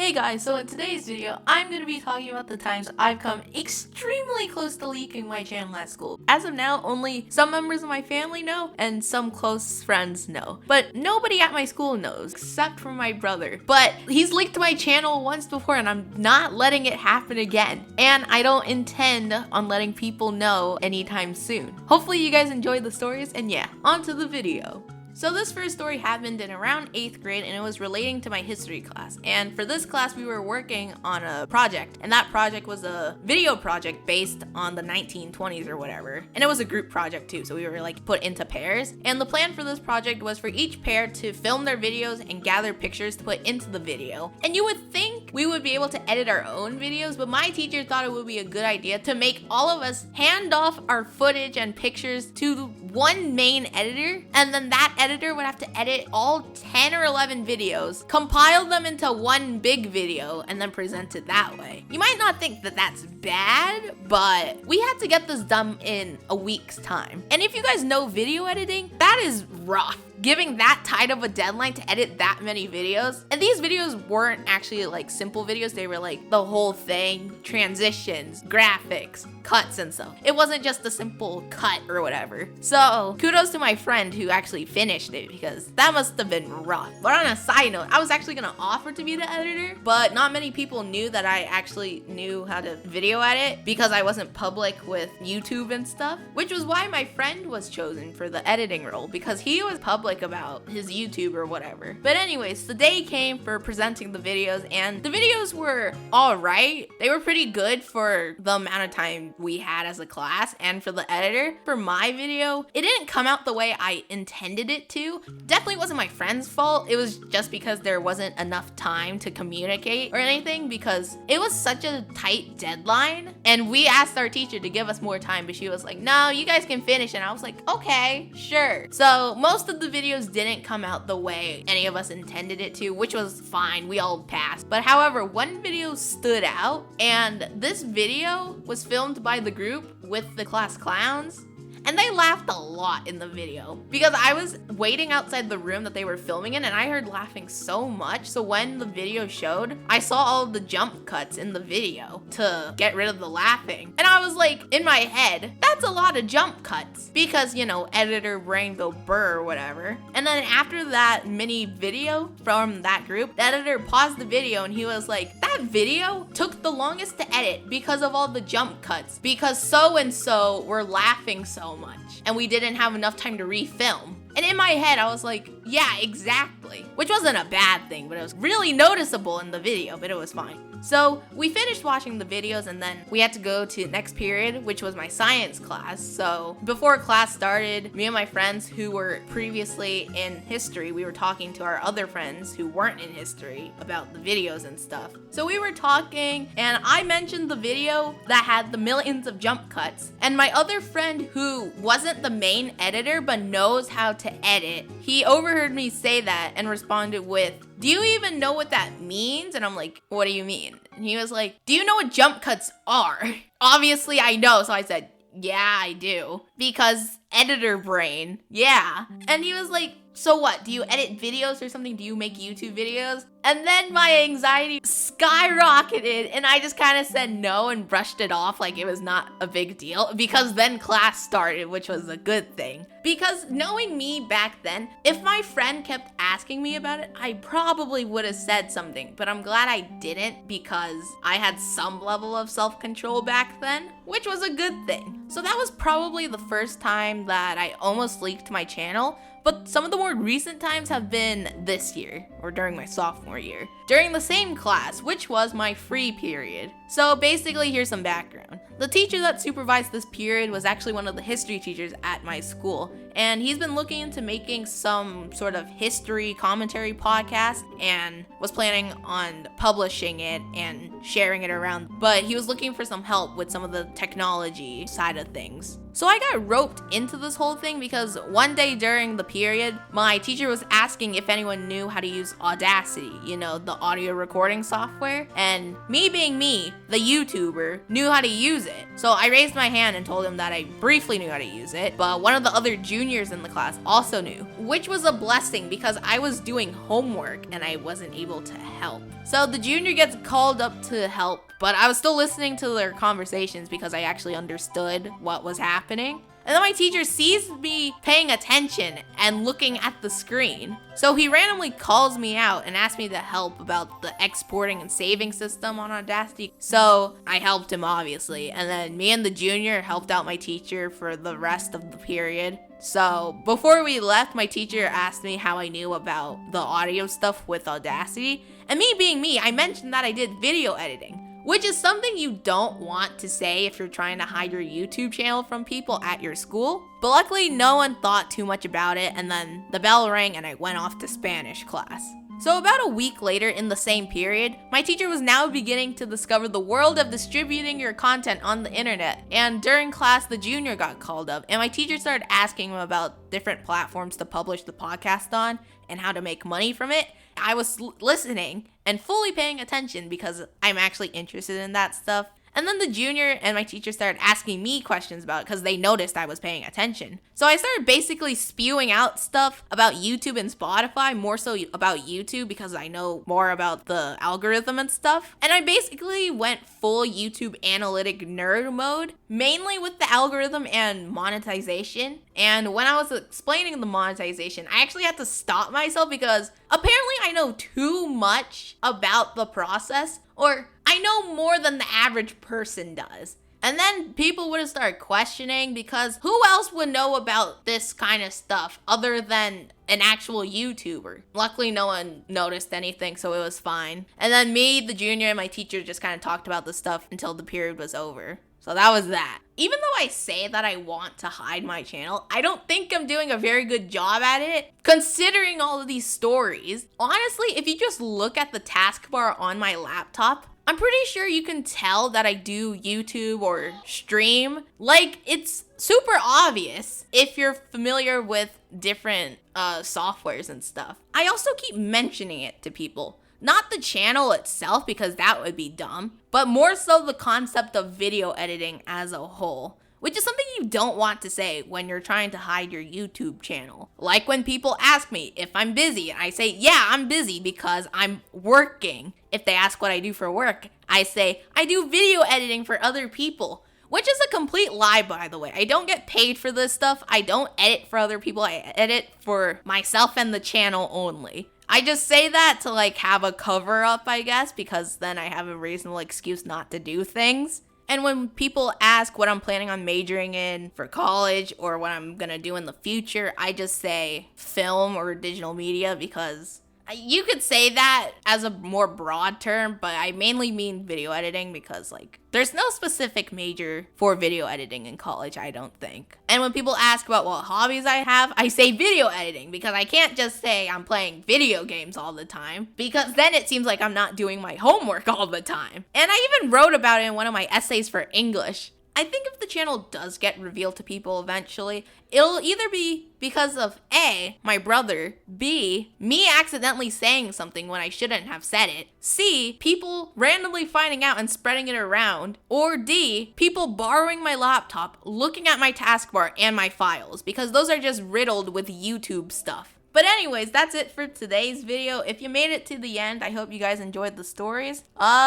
Hey guys, so in today's video, I'm going to be talking about the times I've come extremely close to leaking my channel at school. As of now, only some members of my family know and some close friends know. But nobody at my school knows, except for my brother. But he's leaked my channel once before and I'm not letting it happen again. And I don't intend on letting people know anytime soon. Hopefully you guys enjoyed the stories and yeah, on to the video. So this first story happened in around 8th grade and it was relating to my history class. And for this class, we were working on a project, and that project was a video project based on the 1920s or whatever. And it was a group project too, so we were like put into pairs. And the plan for this project was for each pair to film their videos and gather pictures to put into the video. And you would think we would be able to edit our own videos, but my teacher thought it would be a good idea to make all of us hand off our footage and pictures to one main editor, and then that editor would have to edit all 10 or 11 videos, compile them into one big video, and then present it that way. You might not think that that's bad, but we had to get this done in a week's time. And if you guys know video editing, that is rough. Giving that tight of a deadline to edit that many videos. And these videos weren't actually like simple videos. They were like the whole thing, transitions, graphics, cuts and stuff. It wasn't just a simple cut or whatever. So kudos to my friend who actually finished it, because that must have been rough. But on a side note, I was actually gonna offer to be the editor, but not many people knew that I actually knew how to video edit because I wasn't public with YouTube and stuff, which was why my friend was chosen for the editing role, because he was public about his YouTube or whatever. But anyways, the day came for presenting the videos, and the videos were all right. They were pretty good for the amount of time we had as a class. And for the editor, for my video, it didn't come out the way I intended it to. Definitely wasn't my friend's fault. It was just because there wasn't enough time to communicate or anything, because it was such a tight deadline. And we asked our teacher to give us more time, but she was like, no, you guys can finish. And I was like, okay, sure. So most of the videos didn't come out the way any of us intended it to, which was fine. We all passed. But however, one video stood out, and this video was filmed by the group with the class clowns. And they laughed a lot in the video because I was waiting outside the room that they were filming in, and I heard laughing so much. So when the video showed, I saw all the jump cuts in the video to get rid of the laughing. And I was like, in my head, that's a lot of jump cuts because, you know, editor brain go burr or whatever. And then after that mini video from that group, the editor paused the video and he was like, that video took the longest to edit because of all the jump cuts, because so-and-so were laughing so much and we didn't have enough time to refilm. And in my head, I was like, yeah, exactly. Which wasn't a bad thing, but it was really noticeable in the video, but it was fine. So we finished watching the videos and then we had to go to next period, which was my science class. So before class started, me and my friends who were previously in history, we were talking to our other friends who weren't in history about the videos and stuff. So we were talking and I mentioned the video that had the millions of jump cuts. And my other friend who wasn't the main editor but knows how to edit, he overheard me say that and responded with, do you even know what that means? And I'm like, what do you mean? And he was like, do you know what jump cuts are? Obviously I know. So I said, yeah, I do. Because editor brain, yeah. And he was like, so what? Do you edit videos or something? Do you make YouTube videos? And then my anxiety skyrocketed and I just kind of said no and brushed it off like it was not a big deal, because then class started, which was a good thing. Because knowing me back then, if my friend kept asking me about it, I probably would have said something, but I'm glad I didn't because I had some level of self-control back then, which was a good thing. So that was probably the first time that I almost leaked my channel. But some of the more recent times have been this year, or during my sophomore year, during the same class, which was my free period. So basically, here's some background. The teacher that supervised this period was actually one of the history teachers at my school, and he's been looking into making some sort of history commentary podcast and was planning on publishing it and sharing it around, but he was looking for some help with some of the technology side of things. So I got roped into this whole thing because one day during the period, my teacher was asking if anyone knew how to use Audacity, the audio recording software. And me being me, the YouTuber, knew how to use it. So I raised my hand and told him that I briefly knew how to use it, but one of the other juniors in the class also knew, which was a blessing because I was doing homework and I wasn't able to help. So the junior gets called up to help, but I was still listening to their conversations because I actually understood what was happening. And then my teacher sees me paying attention and looking at the screen. So he randomly calls me out and asks me to help about the exporting and saving system on Audacity. So I helped him, obviously. And then me and the junior helped out my teacher for the rest of the period. So before we left, my teacher asked me how I knew about the audio stuff with Audacity. And me being me, I mentioned that I did video editing, which is something you don't want to say if you're trying to hide your YouTube channel from people at your school. But luckily, no one thought too much about it, and then the bell rang and I went off to Spanish class. So about a week later in the same period, my teacher was now beginning to discover the world of distributing your content on the internet. And during class, the junior got called up, and my teacher started asking him about different platforms to publish the podcast on and how to make money from it. I was listening and fully paying attention because I'm actually interested in that stuff. And then the junior and my teacher started asking me questions about it because they noticed I was paying attention. So I started basically spewing out stuff about YouTube and Spotify, more so about YouTube because I know more about the algorithm and stuff. And I basically went full YouTube analytic nerd mode, mainly with the algorithm and monetization. And when I was explaining the monetization, I actually had to stop myself because apparently I know too much about the process, or I know more than the average person does. And then people would have started questioning because who else would know about this kind of stuff other than an actual YouTuber? Luckily, no one noticed anything, so it was fine. And then me, the junior, and my teacher just kind of talked about the stuff until the period was over. So that was that. Even though I say that I want to hide my channel, I don't think I'm doing a very good job at it, considering all of these stories. Honestly, if you just look at the taskbar on my laptop, I'm pretty sure you can tell that I do YouTube or stream. Like, it's super obvious if you're familiar with different softwares and stuff. I also keep mentioning it to people. Not the channel itself, because that would be dumb, but more so the concept of video editing as a whole, which is something you don't want to say when you're trying to hide your YouTube channel. Like when people ask me if I'm busy, and I say, yeah, I'm busy because I'm working. If they ask what I do for work, I say, I do video editing for other people. Which is a complete lie, by the way. I don't get paid for this stuff. I don't edit for other people. I edit for myself and the channel only. I just say that to have a cover up, I guess, because then I have a reasonable excuse not to do things. And when people ask what I'm planning on majoring in for college or what I'm gonna do in the future, I just say film or digital media because you could say that as a more broad term, but I mainly mean video editing because there's no specific major for video editing in college, I don't think. And when people ask about what hobbies I have, I say video editing because I can't just say I'm playing video games all the time because then it seems like I'm not doing my homework all the time. And I even wrote about it in one of my essays for English. I think if the channel does get revealed to people eventually, it'll either be because of A, my brother, B, me accidentally saying something when I shouldn't have said it, C, people randomly finding out and spreading it around, or D, people borrowing my laptop, looking at my taskbar and my files, because those are just riddled with YouTube stuff. But anyways, that's it for today's video. If you made it to the end, I hope you guys enjoyed the stories.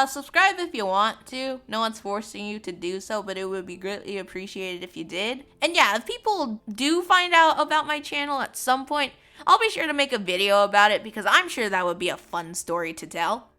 Subscribe if you want to. No one's forcing you to do so, but it would be greatly appreciated if you did. And yeah, if people do find out about my channel at some point, I'll be sure to make a video about it because I'm sure that would be a fun story to tell.